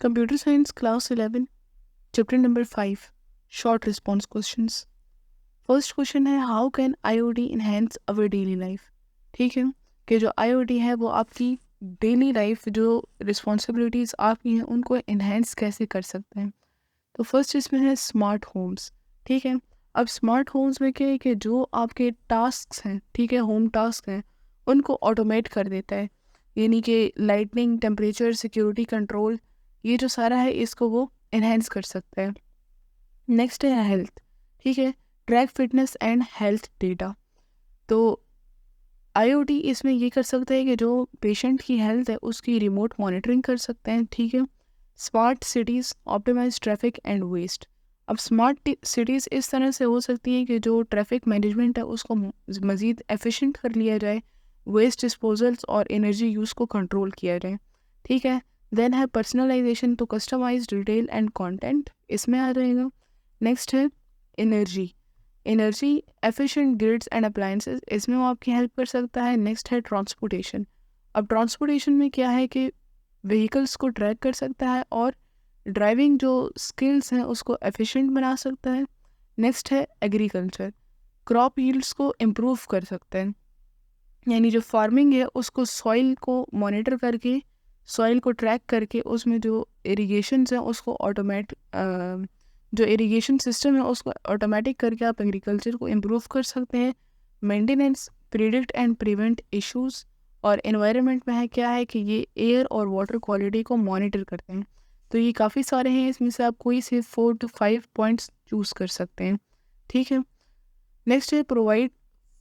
Computer science class 11 chapter number 5 short response questions. First question है how can IoT enhance our daily life. ठीक है कि जो IoT है वो आपकी डेली लाइफ जो रिस्पॉन्सिबिलिटीज़ आपकी हैं उनको इन्हेंस कैसे कर सकते हैं। तो फर्स्ट इसमें है स्मार्ट होम्स। ठीक है, अब स्मार्ट होम्स में क्या है कि जो आपके टास्क हैं, ठीक है, होम टास्क हैं, उनको ऑटोमेट कर देता है। यानी कि लाइटनिंग, टेम्परेचर, सिक्योरिटी कंट्रोल, ये जो सारा है इसको वो इन्हेंस कर सकता है। नेक्स्ट है हेल्थ। ठीक है, track fitness and health data. तो आईओटी इसमें ये कर सकता है कि जो पेशेंट की हेल्थ है उसकी रिमोट मॉनिटरिंग कर सकते हैं। ठीक है, smart cities optimise traffic and waste. अब स्मार्ट सिटीज़ इस तरह से हो सकती है कि जो ट्रैफिक मैनेजमेंट है उसको मज़ीद एफिशिएंट कर लिया जाए, वेस्ट डिस्पोजल्स और एनर्जी यूज़ को कंट्रोल किया जाए। ठीक है, देन है पर्सनलाइजेशन, तो कस्टमाइज डिटेल एंड कंटेंट इसमें आ जाएगा। नेक्स्ट है energy efficient grids and appliances, इसमें वो आपकी हेल्प कर सकता है। नेक्स्ट है ट्रांसपोर्टेशन। अब ट्रांसपोर्टेशन में क्या है कि व्हीकल्स को ट्रैक कर सकता है और ड्राइविंग जो स्किल्स हैं उसको एफिशिएंट बना सकता है। नेक्स्ट है एग्रीकल्चर, क्रॉप यील्ड्स को इम्प्रूव कर सकते हैं, यानी जो फार्मिंग है उसको सॉइल को मॉनिटर करके, सॉइल को ट्रैक करके उसमें जो इरिगेशन है उसको जो इरिगेशन सिस्टम है उसको ऑटोमेटिक करके आप एग्रीकल्चर को इम्प्रूव कर सकते हैं। Maintenance, predict and prevent issues, और एनवायरनमेंट में है क्या है कि ये एयर और वाटर क्वालिटी को मॉनिटर करते हैं। तो ये काफ़ी सारे हैं, इसमें से आप कोई से 4 to 5 पॉइंट्स चूज़ कर सकते हैं। ठीक है, नेक्स्ट है provide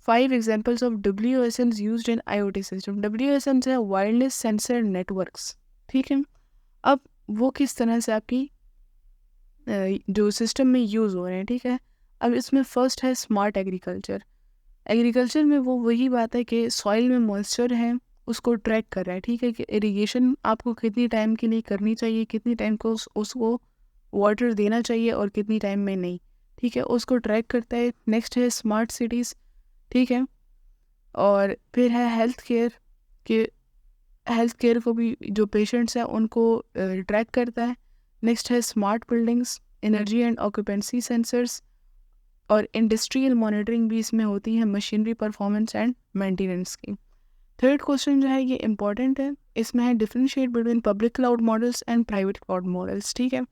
5 examples of WSNs used in IoT system. WSNs है वायरलेस सेंसर नेटवर्क्स। ठीक है, अब वो किस तरह से आपकी जो सिस्टम में यूज़ हो रहे हैं। ठीक है, अब इसमें फर्स्ट है स्मार्ट एग्रीकल्चर। एग्रीकल्चर में वो वही बात है कि सॉइल में मॉइस्चर है उसको ट्रैक कर रहा है। ठीक है, कि इरिगेशन आपको कितनी टाइम के लिए करनी चाहिए, कितनी टाइम को उसको वाटर देना चाहिए और कितनी टाइम में नहीं। ठीक है, उसको ट्रैक करता है। नेक्स्ट है स्मार्ट सिटीज़। ठीक है, और फिर है हेल्थ केयर, कि हेल्थ केयर को भी जो पेशेंट्स हैं उनको ट्रैक करता है। नेक्स्ट है smart buildings, energy and occupancy sensors, और इंडस्ट्रियल मॉनिटरिंग भी इसमें होती है, मशीनरी परफॉर्मेंस एंड मेंटेनेंस की। थर्ड क्वेश्चन जो है ये इंपॉर्टेंट है, इसमें है differentiate between public cloud models and private cloud models. ठीक है,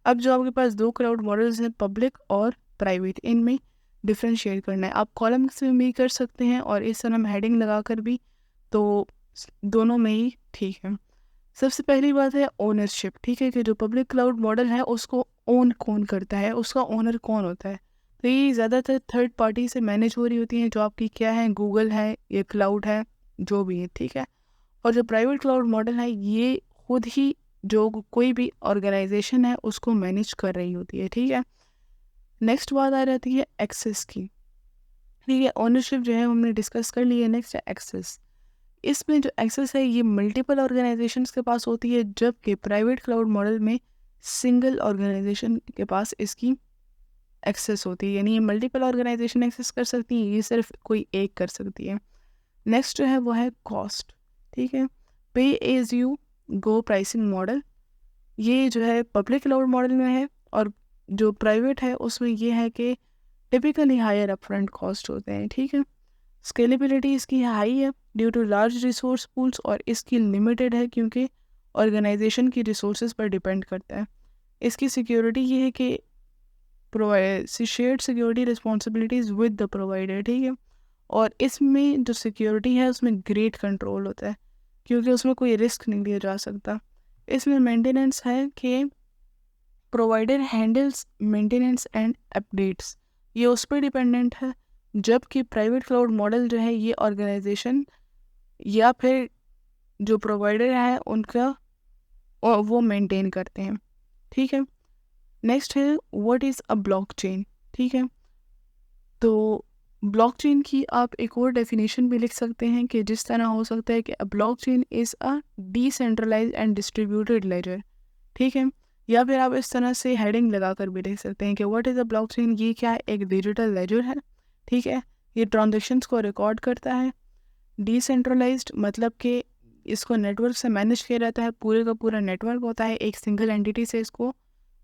अब जो आपके पास 2 क्लाउड मॉडल्स हैं, पब्लिक और प्राइवेट, इनमें डिफरेंशिएट करना है। आप कॉलम्स में भी कर सकते हैं और इस तरह हम हेडिंग लगा कर भी, तो दोनों में ही ठीक है। सबसे पहली बात है ओनरशिप। ठीक है, कि जो पब्लिक क्लाउड मॉडल है उसको ओन कौन करता है, उसका ओनर कौन होता है। तो ये ज़्यादातर थर्ड पार्टी से मैनेज हो रही होती हैं, जो आपकी क्या है, गूगल है, ये क्लाउड है, जो भी है। ठीक है, और जो प्राइवेट क्लाउड मॉडल है ये खुद ही जो कोई भी ऑर्गेनाइजेशन है उसको मैनेज कर रही होती है। ठीक है, नेक्स्ट बात आ जाती है एक्सेस की। ठीक है, ओनरशिप जो है हमने डिस्कस कर ली है। नेक्स्ट है एक्सेस। इसमें जो एक्सेस है ये मल्टीपल ऑर्गेनाइजेशंस के पास होती है, जबकि प्राइवेट क्लाउड मॉडल में सिंगल ऑर्गेनाइजेशन के पास इसकी एक्सेस होती है, यानी ये मल्टीपल ऑर्गेनाइजेशन एक्सेस कर सकती है, ये सिर्फ कोई एक कर सकती है। नेक्स्ट जो है वो है कॉस्ट। ठीक है, pay as you go pricing model, ये जो है पब्लिक क्लाउड मॉडल में है, और जो प्राइवेट है उसमें ये है कि टिपिकली हायर अपफ्रंट कॉस्ट होते हैं। ठीक है, स्केलेबिलिटी इसकी हाई है due to large resource pools, और इसकी लिमिटेड है क्योंकि ऑर्गेनाइजेशन की रिसोर्सेज पर डिपेंड करता है। इसकी सिक्योरिटी ये है कि shared security responsibilities with the provider. ठीक है, और इसमें जो सिक्योरिटी है उसमें ग्रेट कंट्रोल होता है क्योंकि उसमें कोई रिस्क नहीं लिया जा सकता। इसमें मेंटेनेंस है कि provider handles maintenance and updates, ये उस पर डिपेंडेंट है, जबकि प्राइवेट क्लाउड मॉडल जो है ये ऑर्गेनाइजेशन या फिर जो प्रोवाइडर है उनका वो मेंटेन करते हैं। ठीक है, नेक्स्ट है व्हाट इज़ अ ब्लॉकचेन। ठीक है, तो ब्लॉकचेन की आप एक और डेफिनेशन भी लिख सकते हैं कि जिस तरह हो सकता है कि a blockchain is a decentralised and distributed ledger. ठीक है, या फिर आप इस तरह से हेडिंग लगा कर भी लिख सकते हैं कि व्हाट इज़ अ ब्लॉकचेन, ये क्या है, एक डिजिटल लेजर है। ठीक है, ये ट्रांजेक्शन्स को रिकॉर्ड करता है। डिसेंट्रलाइज्ड मतलब कि इसको नेटवर्क से मैनेज किया जाता है, पूरे का पूरा नेटवर्क होता है, एक सिंगल एंटिटी से इसको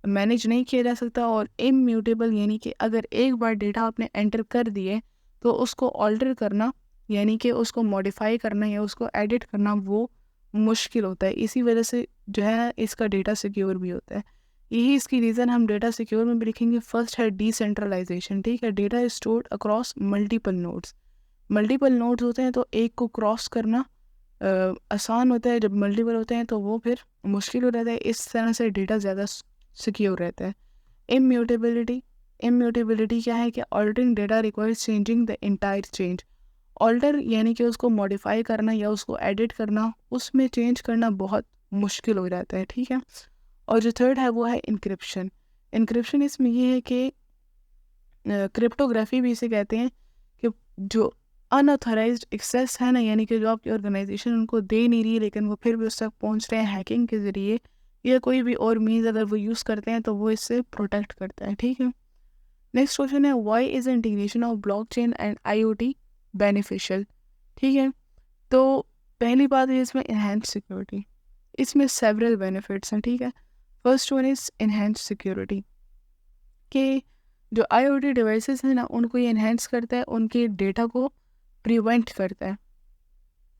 मैनेज नहीं किया जा सकता। और इम्यूटेबल यानी कि अगर एक बार डेटा आपने एंटर कर दिए तो उसको ऑल्टर करना यानी कि उसको मॉडिफाई करना या उसको एडिट करना वो मुश्किल होता है। इसी वजह से जो है इसका डेटा सिक्योर भी होता है। यही इसकी रीज़न हम डेटा सिक्योर में भी लिखेंगे। फर्स्ट है डिसेंट्रलाइजेशन, ठीक है। Data is stored across multiple nodes. Multiple nodes होते हैं तो एक को क्रॉस करना आसान होता है, जब मल्टीपल होते हैं तो वो फिर मुश्किल हो जाता है। इस तरह से डेटा ज़्यादा सिक्योर रहता है। इम्यूटेबिलिटी, इम्यूटेबिलिटी क्या है कि altering data requires changing the entire change. Alter यानी कि उसको मॉडिफाई करना या उसको एडिट करना, उसमें चेंज करना बहुत मुश्किल हो जाता है, ठीक है। और जो थर्ड है वो है इंक्रिप्शन। इंक्रिप्शन इसमें ये है कि क्रिप्टोग्राफी भी इसे कहते हैं कि जो अनऑथराइज्ड एक्सेस है ना, यानी कि जो आपकी ऑर्गेनाइजेशन उनको दे नहीं रही है लेकिन वो फिर भी उस तक पहुंच रहे हैं हैकिंग के ज़रिए या कोई भी और मीन्स अगर वो यूज़ करते हैं तो वो इससे प्रोटेक्ट करता है, ठीक है। नेक्स्ट क्वेश्चन है why is integration of blockchain and IoT beneficial, ठीक है। तो पहली बात है इसमें इनहेंस सिक्योरिटी। इसमें सेवरल बेनिफिट्स हैं, ठीक है। First one is enhance security कि जो आईओटी डिवाइसेस हैं ना उनको ये इनहेंस करता है, उनके डेटा को प्रिवेंट करता है,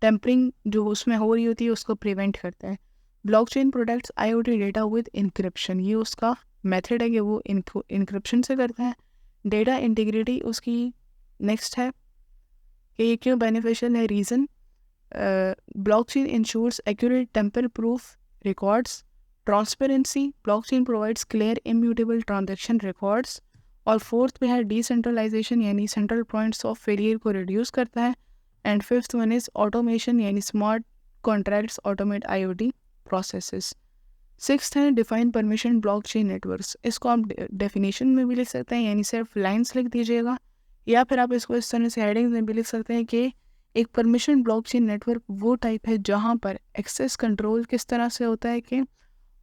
टेम्परिंग जो उसमें हो रही होती है उसको प्रिवेंट करता है। Blockchain protects IoT data with encryption, ये उसका मेथड है कि वो इंक्रिप्शन से करता है। डेटा इंटीग्रिटी उसकी नेक्स्ट है कि ये क्यों बेनिफिशियल है। Reason, blockchain ensures accurate tamper proof records. Transparency, blockchain provides clear immutable transaction records. और फोर्थ पे है डिसेंट्रलाइजेशन यानी सेंट्रल पॉइंट्स ऑफ फेलियर को रिड्यूस करता है। And fifth one is automation यानी smart contracts automate IoT processes. Sixth है define permission blockchain networks. इसको आप डेफिनेशन में भी लिख सकते हैं यानी सिर्फ लाइंस लिख दीजिएगा, या फिर आप इसको इस तरह से हेडिंग्स में भी लिख सकते हैं कि एक परमिशन ब्लॉकचेन नेटवर्क वो टाइप है जहाँ पर एक्सेस कंट्रोल किस तरह से होता है कि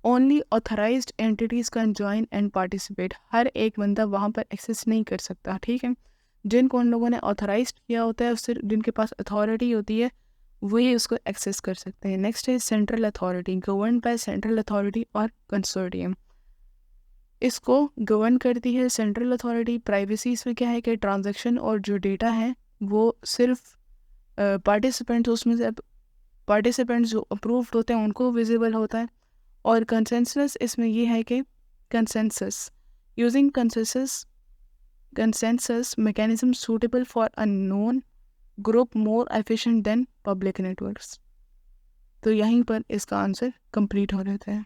only authorised entities can join and participate. हर एक बंदा वहाँ पर एक्सेस नहीं कर सकता, ठीक है। जिनको उन लोगों ने ऑथराइज किया होता है, उससे जिनके पास अथॉरिटी होती है वही उसको एक्सेस कर सकते हैं। नेक्स्ट है central authority, govern by central authority और कंसोर्टियम। इसको गवर्न करती है सेंट्रल अथॉरिटी। प्राइवेसी इसमें क्या है कि ट्रांजैक्शन और जो डेटा है वो सिर्फ पार्टिसिपेंट्स, उसमें से पार्टिसिपेंट्स जो अप्रूव्ड होते हैं उनको विजिबल होता है। और कंसेंसस इसमें ये है कि consensus using consensus mechanism suitable for a known group more efficient than public networks। तो यहीं पर इसका आंसर कंप्लीट हो जाता है।